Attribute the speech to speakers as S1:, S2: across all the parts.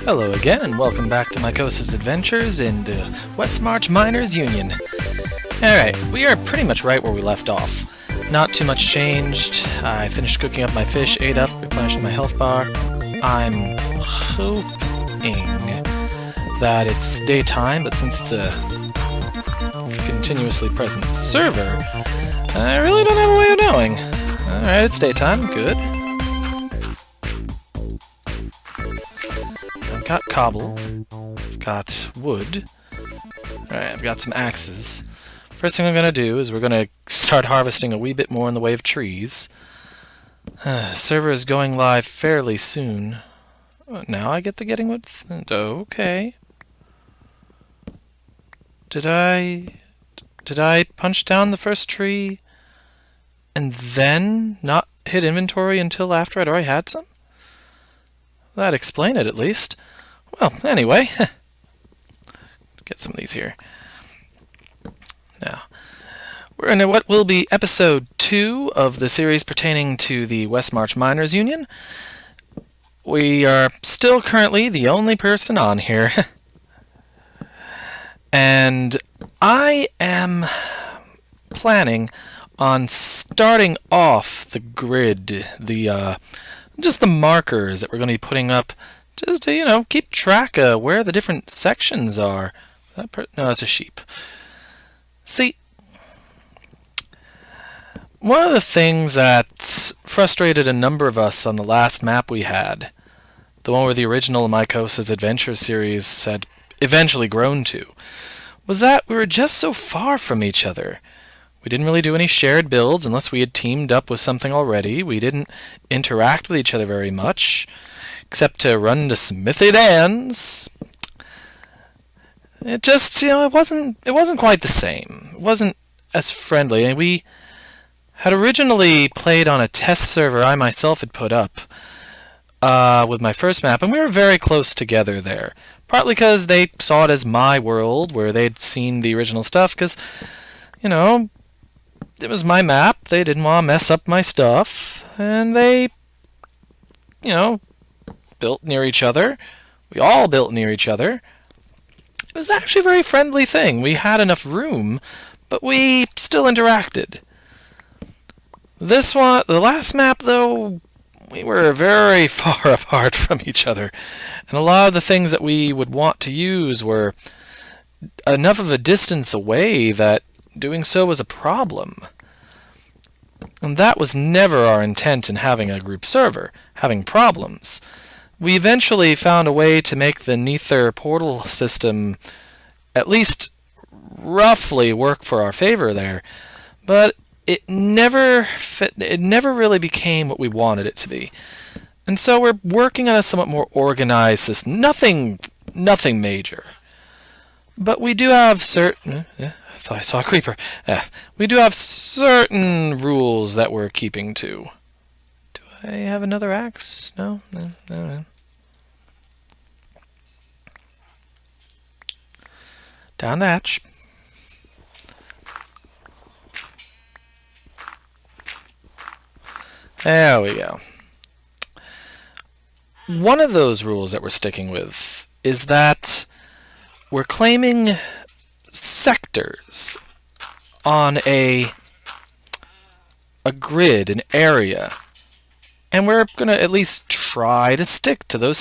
S1: Hello again, and welcome back to Mycosa's adventures in the Westmarch Miners Union. Alright, we are pretty much right where we left off. Not too much changed. I finished cooking up my fish, ate up, replenished my health bar. I'm hoping that it's daytime, but since it's a continuously present server, I really don't have a way of knowing. Alright, it's daytime, good. I've got cobble, I've got wood, alright, I've got some axes. First thing I'm going to do is we're going to start harvesting a wee bit more in the way of trees. Server is going live fairly soon. Now I get the getting wood? Okay. Did I punch down the first tree and then not hit inventory until after I'd already had some? That'd explain it, at least. Well, anyway. Get some of these here. Now, we're in what will be episode 2 of the series pertaining to the Westmarch Miners Union. We are still currently the only person on here. And I am planning on starting off the grid, just the markers that we're going to be putting up, just to, keep track of where the different sections are. No, that's a sheep. See, one of the things that frustrated a number of us on the last map we had, the one where the original Mycosa's Adventure series had eventually grown to, was that we were just so far from each other. We didn't really do any shared builds unless we had teamed up with something already. We didn't interact with each other very much, except to run to Smithy Dan's. It just, it wasn't quite the same. It wasn't as friendly. And we had originally played on a test server I myself had put up with my first map, and we were very close together there. Partly because they saw it as my world, where they'd seen the original stuff, because, it was my map. They didn't want to mess up my stuff, and they, built near each other. We all built near each other. It was actually a very friendly thing. We had enough room, but we still interacted. This one, the last map, though, we were very far apart from each other, and a lot of the things that we would want to use were enough of a distance away that doing so was a problem. And that was never our intent in having a group server, having problems. We eventually found a way to make the Nether portal system at least roughly work for our favor there, but it never really became what we wanted it to be. And so we're working on a somewhat more organized system. Nothing major. But we do have certain... I thought I saw a creeper. We do have certain rules that we're keeping to. Do I have another axe? No. Down the hatch. There we go. One of those rules that we're sticking with is that we're claiming sectors on a grid, an area, and we're going to at least try to stick to those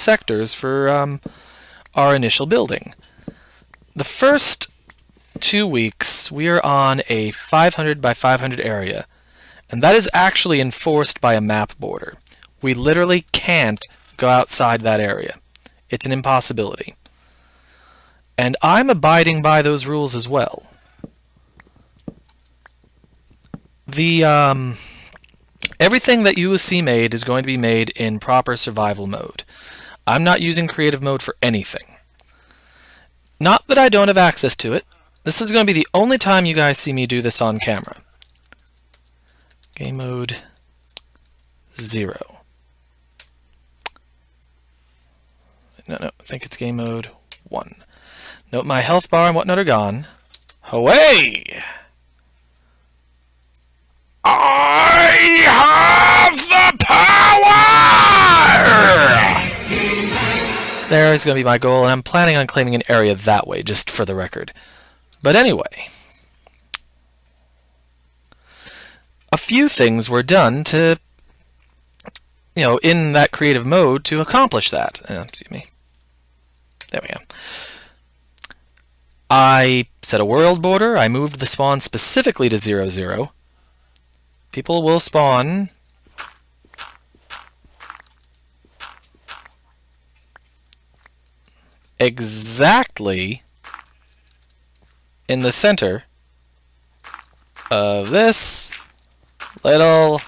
S1: sectors for our initial building. The first 2 weeks we are on a 500 by 500 area, and that is actually enforced by a map border. We literally can't go outside that area. It's an impossibility. And I'm abiding by those rules as well. Everything that you will see made is going to be made in proper survival mode. I'm not using creative mode for anything. Not that I don't have access to it. This is going to be the only time you guys see me do this on camera. Game mode 0. No, I think it's game mode 1. Note my health bar and whatnot are gone. Away! I have the power! There is going to be my goal, and I'm planning on claiming an area that way, just for the record. But anyway, a few things were done to, in that creative mode to accomplish that. Excuse me. There we go. I set a world border. I moved the spawn specifically to 0, 0. People will spawn exactly in the center of this little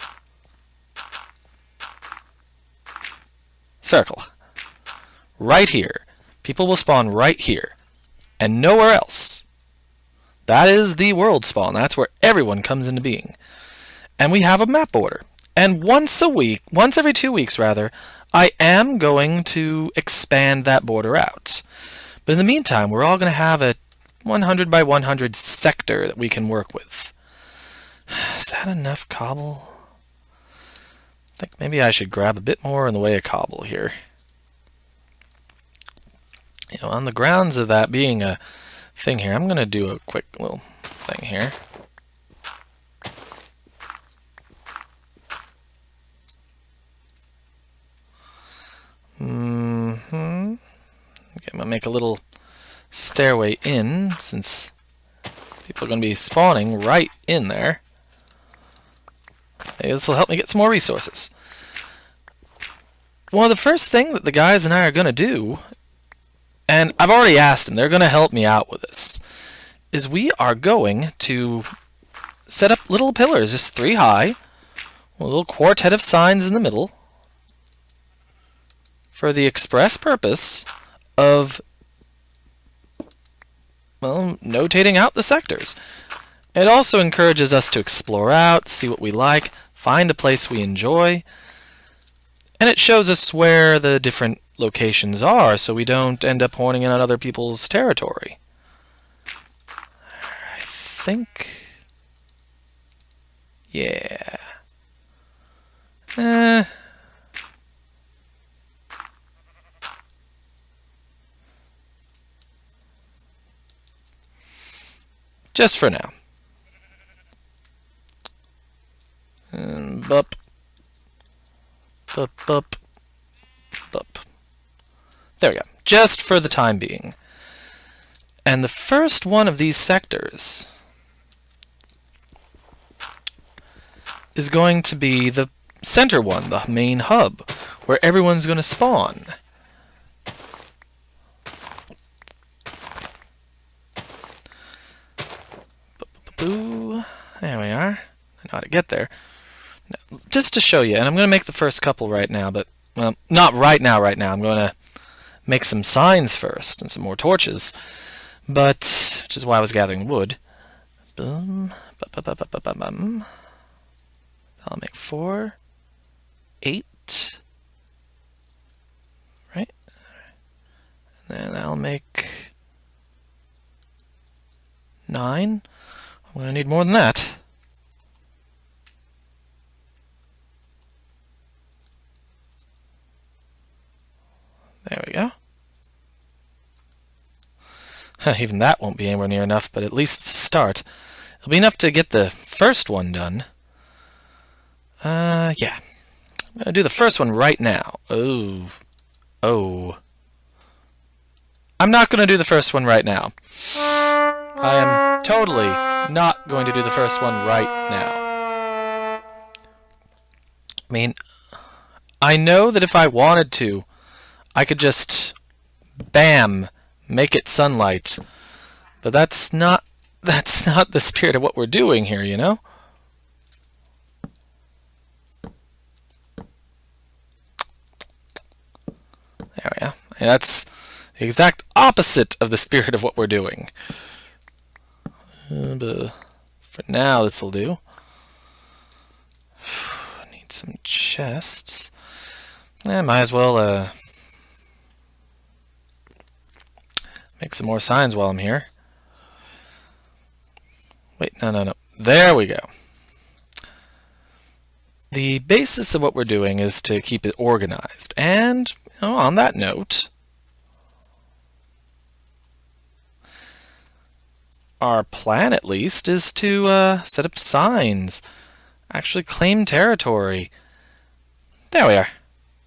S1: circle. Right here. People will spawn right here. And nowhere else. That is the world spawn. That's where everyone comes into being. And we have a map border. And once every 2 weeks rather, I am going to expand that border out. But in the meantime, we're all going to have a 100 by 100 sector that we can work with. Is that enough cobble? I think maybe I should grab a bit more in the way of cobble here. On the grounds of that being a thing here, I'm going to do a quick little thing here. Okay, I'm going to make a little stairway in, since people are going to be spawning right in there. Maybe this will help me get some more resources. Well, the first thing that the guys and I are going to do, and I've already asked them, they're going to help me out with this, is we are going to set up little pillars, just 3 high, a little quartet of signs in the middle, for the express purpose of, well, notating out the sectors. It also encourages us to explore out, see what we like, find a place we enjoy, and it shows us where the different locations are, so we don't end up horning in on other people's territory. I think... yeah. Just for now. Bup. Bup, bup. Bup. There we go. Just for the time being. And the first one of these sectors is going to be the center one, the main hub, where everyone's going to spawn. There we are. I know how to get there. Now, just to show you, and I'm going to make the first couple right now, but, well, not right now. I'm going to make some signs first and some more torches, but, which is why I was gathering wood. Boom. I'll make 4, 8, right? And then I'll make 9. I'm going to need more than that. There we go. Even that won't be anywhere near enough, but at least it's a start. It'll be enough to get the first one done. Yeah. I'm going to do the first one right now. Oh. I'm not going to do the first one right now. I am totally not going to do the first one right now. I mean, I know that if I wanted to, I could just, bam, make it sunlight. But that's not the spirit of what we're doing here, you know? There we go. And that's the exact opposite of the spirit of what we're doing. But for now, this will do. I need some chests. Might as well make some more signs while I'm here. Wait, no. There we go. The basis of what we're doing is to keep it organized. And on that note, our plan, at least, is to set up signs. Actually claim territory. There we are.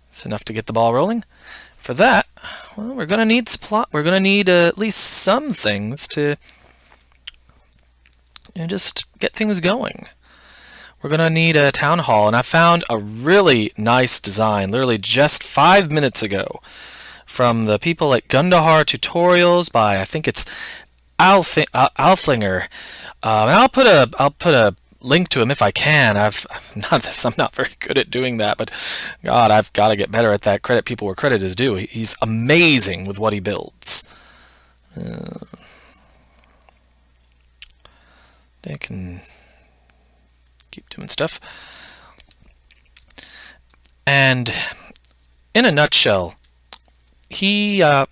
S1: It's enough to get the ball rolling. For that, well, we're going to need supply. We're going to need at least some things to just get things going. We're going to need a town hall, and I found a really nice design, literally just 5 minutes ago, from the people at Gundahar Tutorials by, I think it's Alflinger. And I'll put a link to him if I can. I'm not very good at doing that, but God, I've got to get better at that. Credit people where credit is due. He's amazing with what he builds. They can keep doing stuff. And in a nutshell, I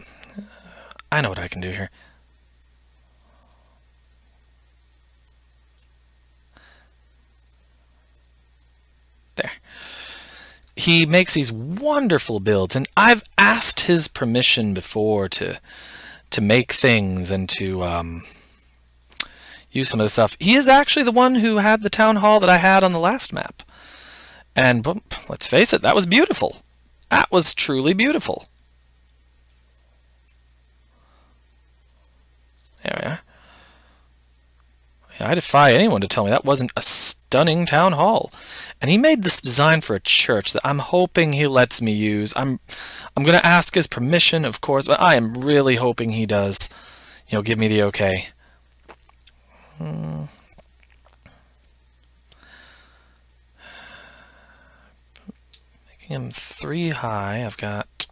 S1: know what I can do here. There. He makes these wonderful builds, and I've asked his permission before to make things and to use some of the stuff. He is actually the one who had the town hall that I had on the last map. And let's face it, that was beautiful. That was truly beautiful. There we are. I defy anyone to tell me that wasn't a stunning town hall. And he made this design for a church that I'm hoping he lets me use. I'm going to ask his permission, of course, but I am really hoping he does, give me the okay. Making him 3 high. I've got...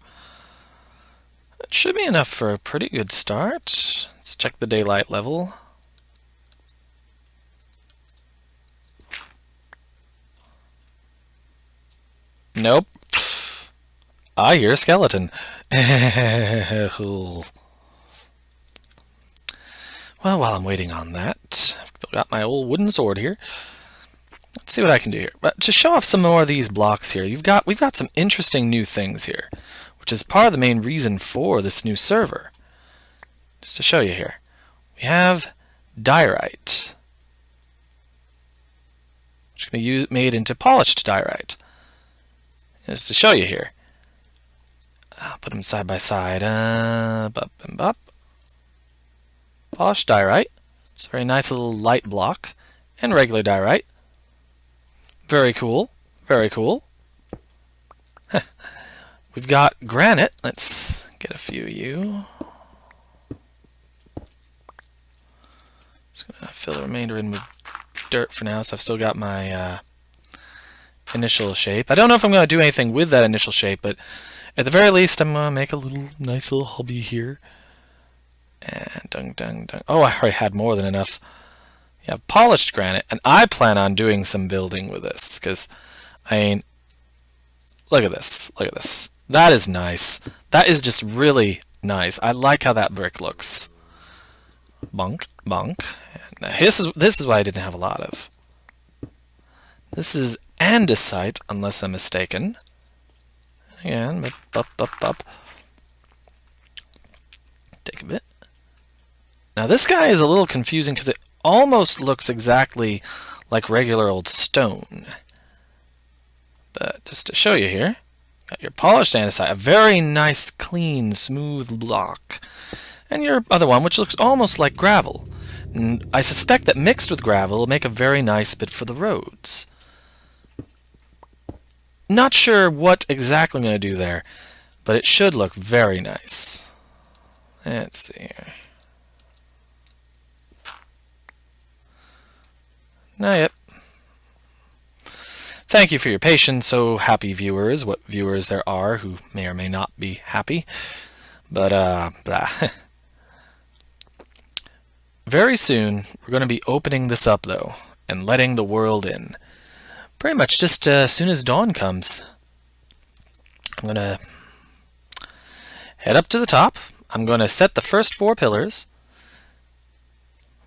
S1: It should be enough for a pretty good start. Let's check the daylight level. Nope. I hear a skeleton. Well, while I'm waiting on that, I've got my old wooden sword here. Let's see what I can do here. But to show off some more of these blocks here, we've got some interesting new things here, which is part of the main reason for this new server. Just to show you here, we have diorite, which can be made into polished diorite. Just to show you here, I'll put them side by side. Up and up. Polished diorite. It's a very nice little light block, and regular diorite. Very cool. Very cool. We've got granite. Let's get a few of you. Just gonna fill the remainder in with dirt for now, so I've still got my initial shape. I don't know if I'm going to do anything with that initial shape, but at the very least I'm going to make a nice little hobby here. And dung. Oh, I already had more than enough. Yeah, polished granite, and I plan on doing some building with this, because, look at this. Look at this. That is nice. That is just really nice. I like how that brick looks. Bonk. Now, this is what I didn't have a lot of. This is andesite, unless I'm mistaken. Again, up. Take a bit. Now this guy is a little confusing because it almost looks exactly like regular old stone. But just to show you here, got your polished andesite, a very nice, clean, smooth block. And your other one, which looks almost like gravel. And I suspect that mixed with gravel will make a very nice bit for the roads. Not sure what exactly I'm going to do there, but it should look very nice. Let's see here. Not yet. Thank you for your patience, so happy viewers, what viewers there are who may or may not be happy. But, very soon, we're going to be opening this up, though, and letting the world in. Pretty much just as soon as dawn comes. I'm going to head up to the top. I'm going to set the first 4 pillars.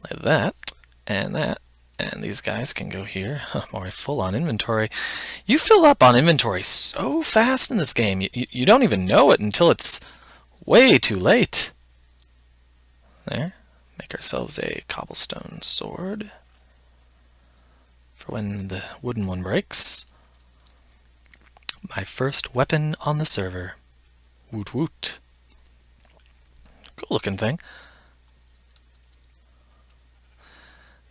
S1: Like that, and that. And these guys can go here. More full on inventory. You fill up on inventory so fast in this game. You don't even know it until it's way too late. There. Make ourselves a cobblestone sword for when the wooden one breaks. My first weapon on the server. Woot woot. Cool looking thing.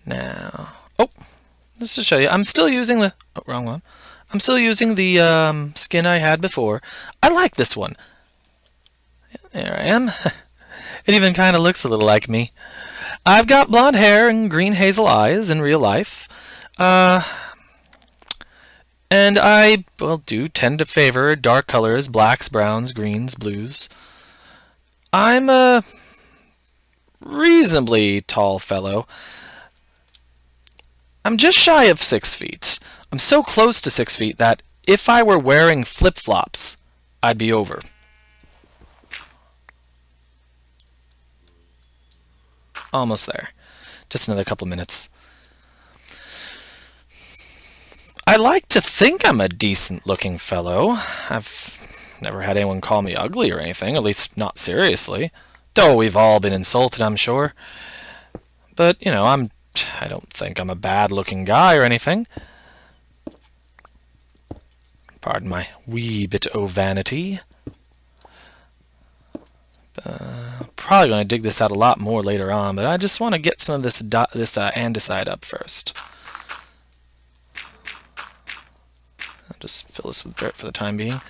S1: Now, oh, just to show you, I'm still using the, oh, wrong one. I'm still using the skin I had before. I like this one. There I am. It even kind of looks a little like me. I've got blonde hair and green hazel eyes in real life. And I, well, do tend to favor dark colors, blacks, browns, greens, blues. I'm a reasonably tall fellow. I'm just shy of 6 feet. I'm so close to 6 feet that if I were wearing flip-flops, I'd be over. Almost there. Just another couple minutes. I like to think I'm a decent-looking fellow. I've never had anyone call me ugly or anything, at least not seriously. Though we've all been insulted, I'm sure. But, you know, I don't think I'm a bad-looking guy or anything. Pardon my wee bit o' vanity. Probably going to dig this out a lot more later on, but I just want to get some of this andesite up first. I'll just fill this with dirt for the time being.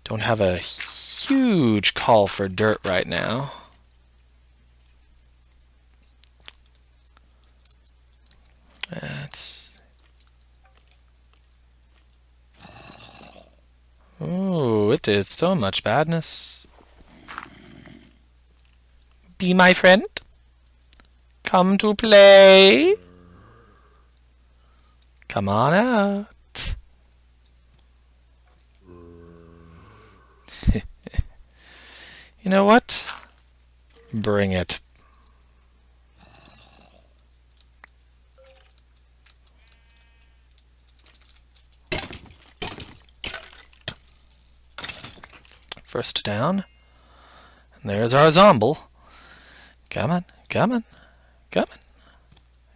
S1: Don't have a huge call for dirt right now. Oh, it is so much badness. Be my friend. Come to play. Come on out. You know what? Bring it. First down. And there's our zomble. Come on, come on, come on.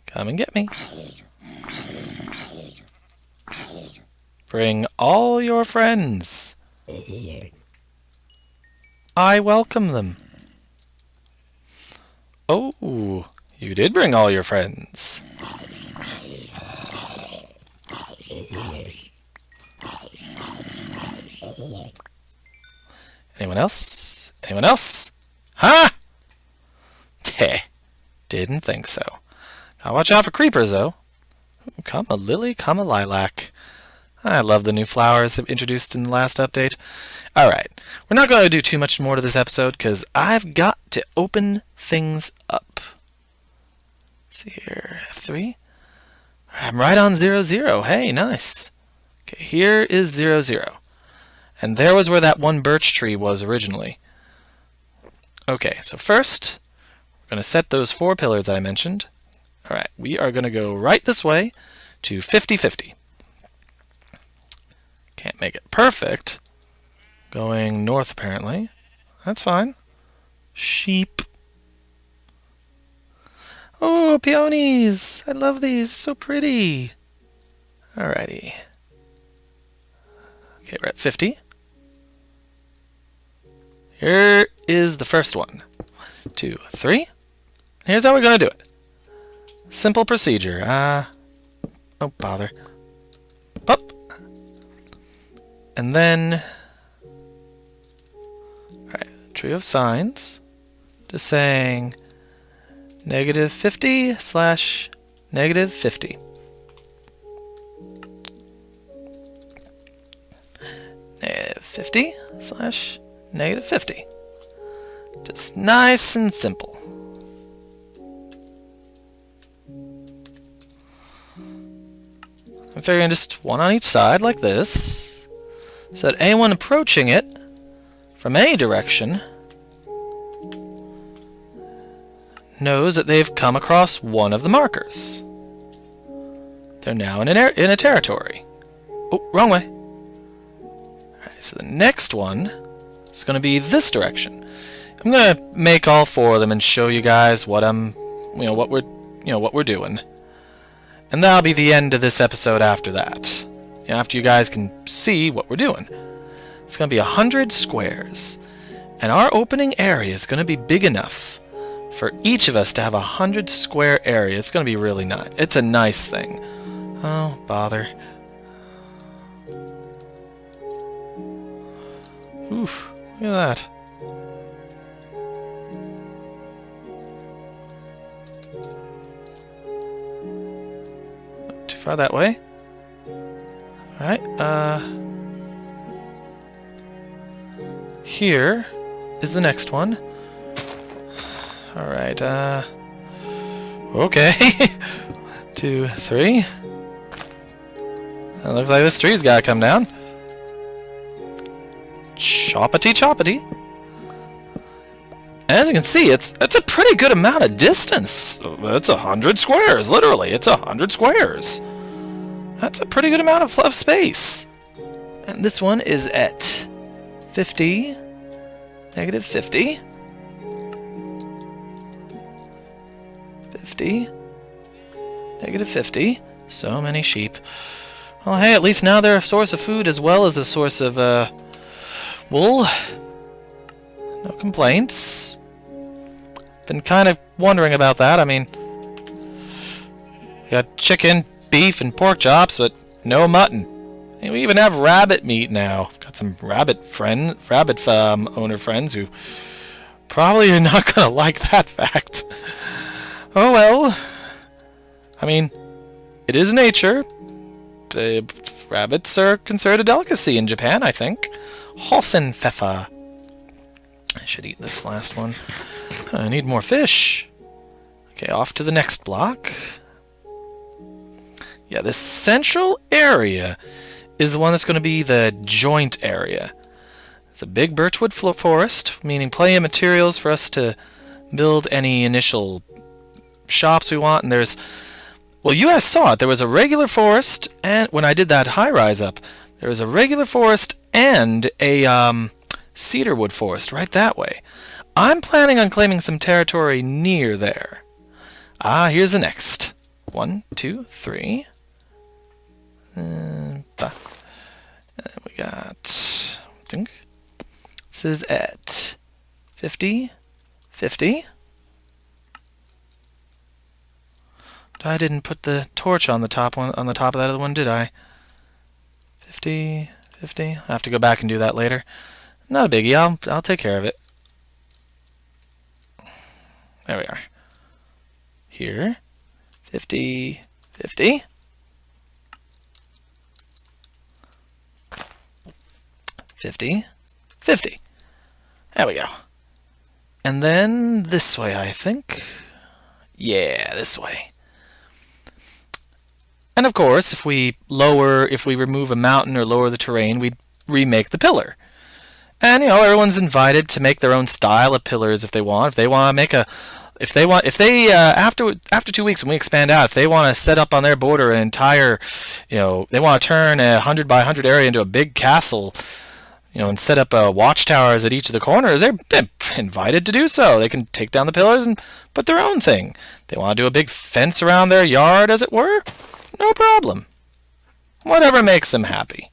S1: Come and get me. Bring all your friends. I welcome them. Oh, you did bring all your friends. Anyone else? Anyone else? Huh? Heh. Didn't think so. Gotta watch out for creepers, though. Ooh, come a lily, come a lilac. I love the new flowers introduced in the last update. Alright, we're not going to do too much more to this episode, because I've got to open things up. Let's see here, F3. I'm right on 0, 0. Hey, nice. Okay, here is 0, 0. And there was where that one birch tree was originally. Okay, so first, we're going to set those 4 pillars that I mentioned. Alright, we are going to go right this way to 50-50. Can't make it perfect. Going north, apparently. That's fine. Sheep. Oh, peonies! I love these. They're so pretty. Alrighty. Okay, we're at 50. Here is the first one. 1, 2, 3. Here's how we're going to do it. Simple procedure. Oh, bother. Up. And then... Alright, tree of signs. Just saying... -50 / -50. -50 / -50. Just nice and simple. I'm figuring just one on each side like this, so that anyone approaching it from any direction knows that they've come across one of the markers. They're now in a territory. Oh, wrong way. Alright, so the next one is going to be this direction. I'm gonna make all 4 of them and show you guys what what we're doing. And that'll be the end of this episode after that. After you guys can see what we're doing. It's gonna be 100 squares. And our opening area is gonna be big enough for each of us to have 100 square area. It's gonna be really nice. It's a nice thing. Oh, bother. Oof, look at that. Not too far that way. Alright, here is the next one. Alright, okay. 2, 3. It looks like this tree's gotta come down. Choppity choppity. As you can see, it's a pretty good amount of distance. It's 100 squares, literally. It's 100 squares. That's a pretty good amount of space. And this one is at 50, negative 50, 50, negative 50. So many sheep. Well, hey, at least now they're a source of food as well as a source of wool. No complaints. Been kind of wondering about that. I mean, we got chicken, beef, and pork chops, but no mutton. And we even have rabbit meat now. Got some rabbit owner friends who probably are not gonna like that fact. Oh well. I mean, it is nature. Rabbits are considered a delicacy in Japan, I think. Hosenpfeffer. I should eat this last one. I need more fish. Okay, off to the next block. Yeah, this central area is the one that's going to be the joint area. It's a big birchwood forest, meaning plenty of materials for us to build any initial shops we want. And there's, well, you guys saw it. There was a regular forest, and when I did that high-rise up, there was a regular forest and a cedarwood forest right that way. I'm planning on claiming some territory near there. Here's the next. 1, 2, 3. And we got, I think, this is at 50, 50. I didn't put the torch on the top one, on the top of that other one, did I? 50, 50. I'll have to go back and do that later. Not a biggie. I'll take care of it. There we are. Here, 50, 50. 50, 50. There we go. And then this way, I think. Yeah, this way. And of course, if we remove a mountain or lower the terrain, we'd remake the pillar. And everyone's invited to make their own style of pillars if they want. If they want to make after 2 weeks when we expand out, if they want to set up on their border an entire, they want to turn a 100 by 100 area into a big castle, and set up watchtowers at each of the corners, they're invited to do so. They can take down the pillars and put their own thing. They want to do a big fence around their yard, as it were. No problem. Whatever makes them happy.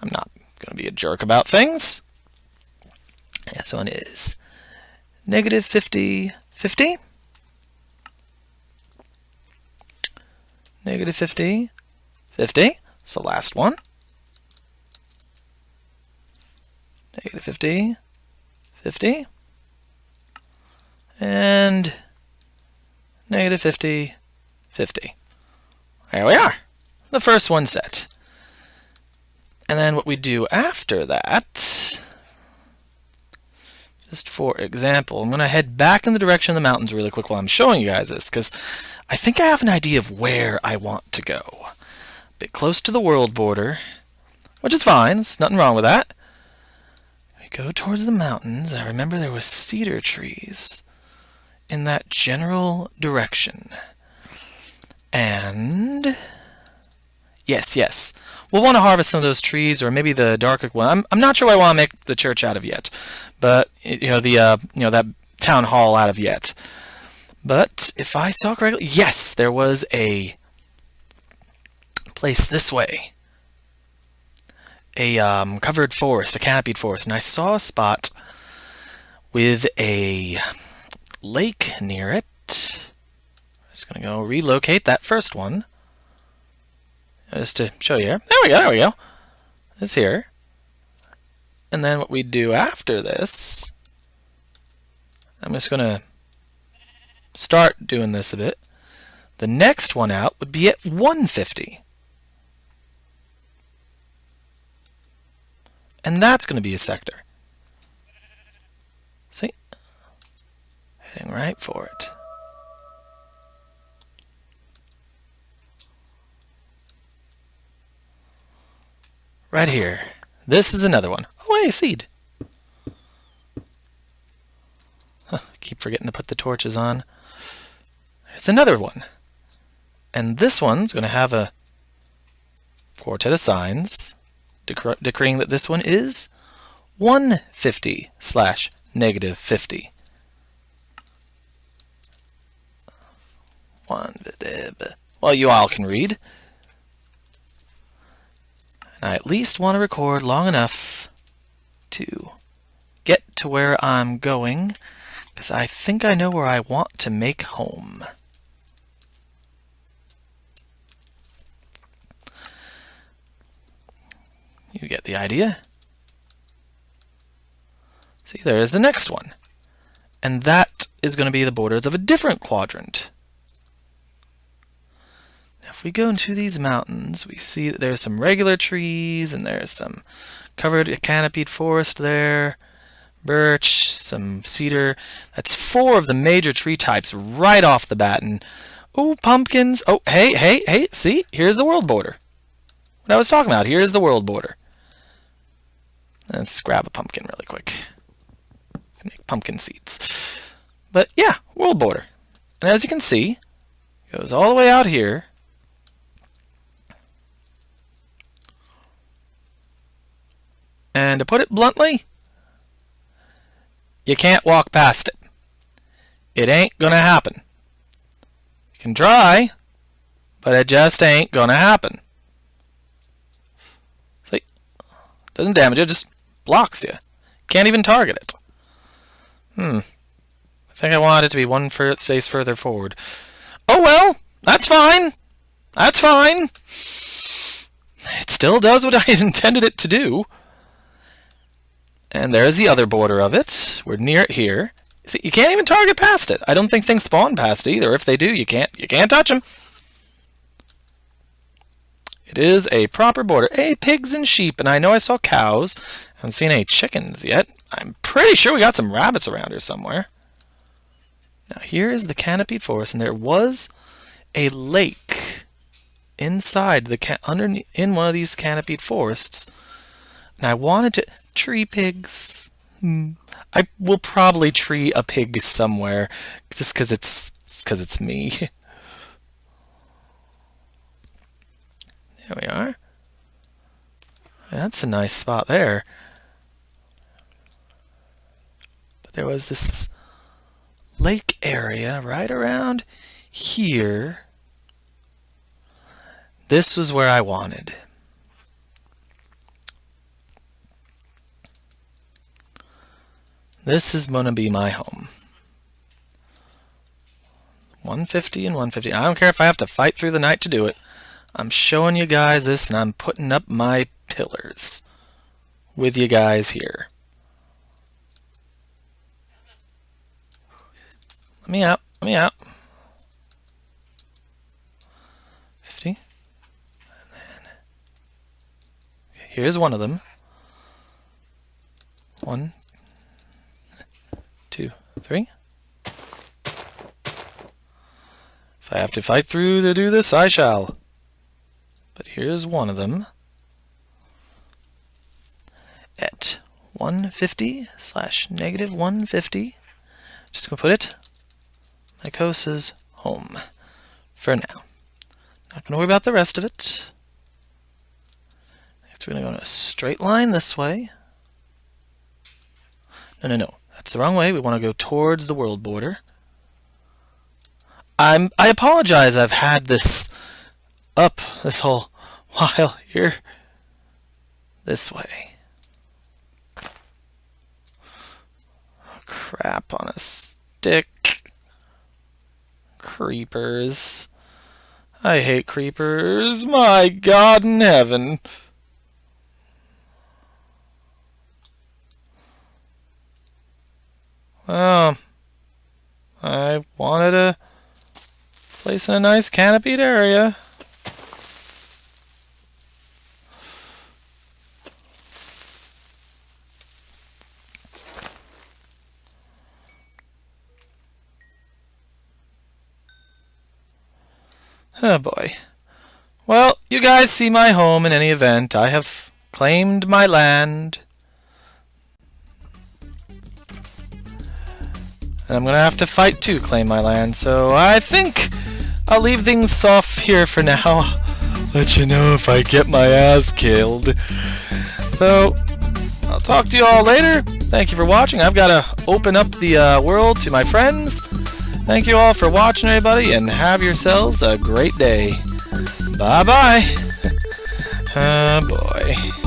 S1: I'm not going to be a jerk about things. This one is negative 50, 50. Negative 50, 50. It's the last one. Negative 50, 50. And negative 50, 50. There we are. The first one set. And then what we do after that, just for example, I'm going to head back in the direction of the mountains really quick while I'm showing you guys this, because I think I have an idea of where I want to go. A bit close to the world border, which is fine. There's nothing wrong with that. We go towards the mountains. I remember there was cedar trees in that general direction. And Yes, yes. We'll want to harvest some of those trees, or maybe the darker one. I'm not sure what I want to make the church out of yet, but that town hall out of yet. But if I saw correctly, yes, there was a place this way, a covered forest, a canopied forest, and I saw a spot with a lake near it. I'm just gonna go relocate that first one. Just to show you. There we go, there we go. It's here. And then what we do after this, I'm just going to start doing this a bit. The next one out would be at 150. And that's going to be a sector. See? Heading right for it. Right here. This is another one. Oh, hey, a seed. Huh, keep forgetting to put the torches on. It's another one. And this one's going to have a quartet of signs decreeing that this one is 150/-50. Well, you all can read. I at least want to record long enough to get to where I'm going, because I think I know where I want to make home. You get the idea. See, there is the next one. And that is going to be the borders of a different quadrant. If we go into these mountains, we see that there's some regular trees, and there's some covered canopied forest there, birch, some cedar. That's 4 of the major tree types right off the bat. And oh, pumpkins. Oh, hey, see, here's the world border. What I was talking about, here's the world border. Let's grab a pumpkin really quick. Make pumpkin seeds. But yeah, world border. And as you can see, it goes all the way out here. And to put it bluntly, you can't walk past it. It ain't gonna happen. You can try, but it just ain't gonna happen. See? Doesn't damage it, just blocks you. Can't even target it. I think I wanted it to be one space further forward. Oh well, that's fine. That's fine. It still does what I intended it to do. And there's the other border of it. We're near it here. See, you can't even target past it. I don't think things spawn past it either. If they do, you can't touch them. It is a proper border. Hey, pigs and sheep, and I know I saw cows. I haven't seen any chickens yet. I'm pretty sure we got some rabbits around here somewhere. Now here is the canopied forest, and there was a lake inside the in one of these canopied forests. And I wanted to tree pigs. I will probably tree a pig somewhere, just because it's me. There we are. That's a nice spot there. But there was this lake area right around here. This was where I wanted. This is going to be my home. 150 and 150. I don't care if I have to fight through the night to do it. I'm showing you guys this, and I'm putting up my pillars with you guys here. Let me out. Let me out. 50. And then, okay, here's one of them. 1, 2, 3. If I have to fight through to do this, I shall. But here's one of them. At 150/-150. Just gonna put it Mycosa's home for now. Not gonna worry about the rest of it. So we're going to go in a straight line this way. No. That's the wrong way. We want to go towards the world border. I apologize. I've had this up this whole while here. This way. Oh, crap on a stick. Creepers. I hate creepers. My God in heaven. Well, I wanted to place in a nice canopied area. Oh boy. Well, you guys see my home in any event. I have claimed my land. And I'm going to have to fight to claim my land, so I think I'll leave things off here for now. Let you know if I get my ass killed. So, I'll talk to you all later. Thank you for watching. I've got to open up the world to my friends. Thank you all for watching, everybody, and have yourselves a great day. Bye-bye. Oh, boy.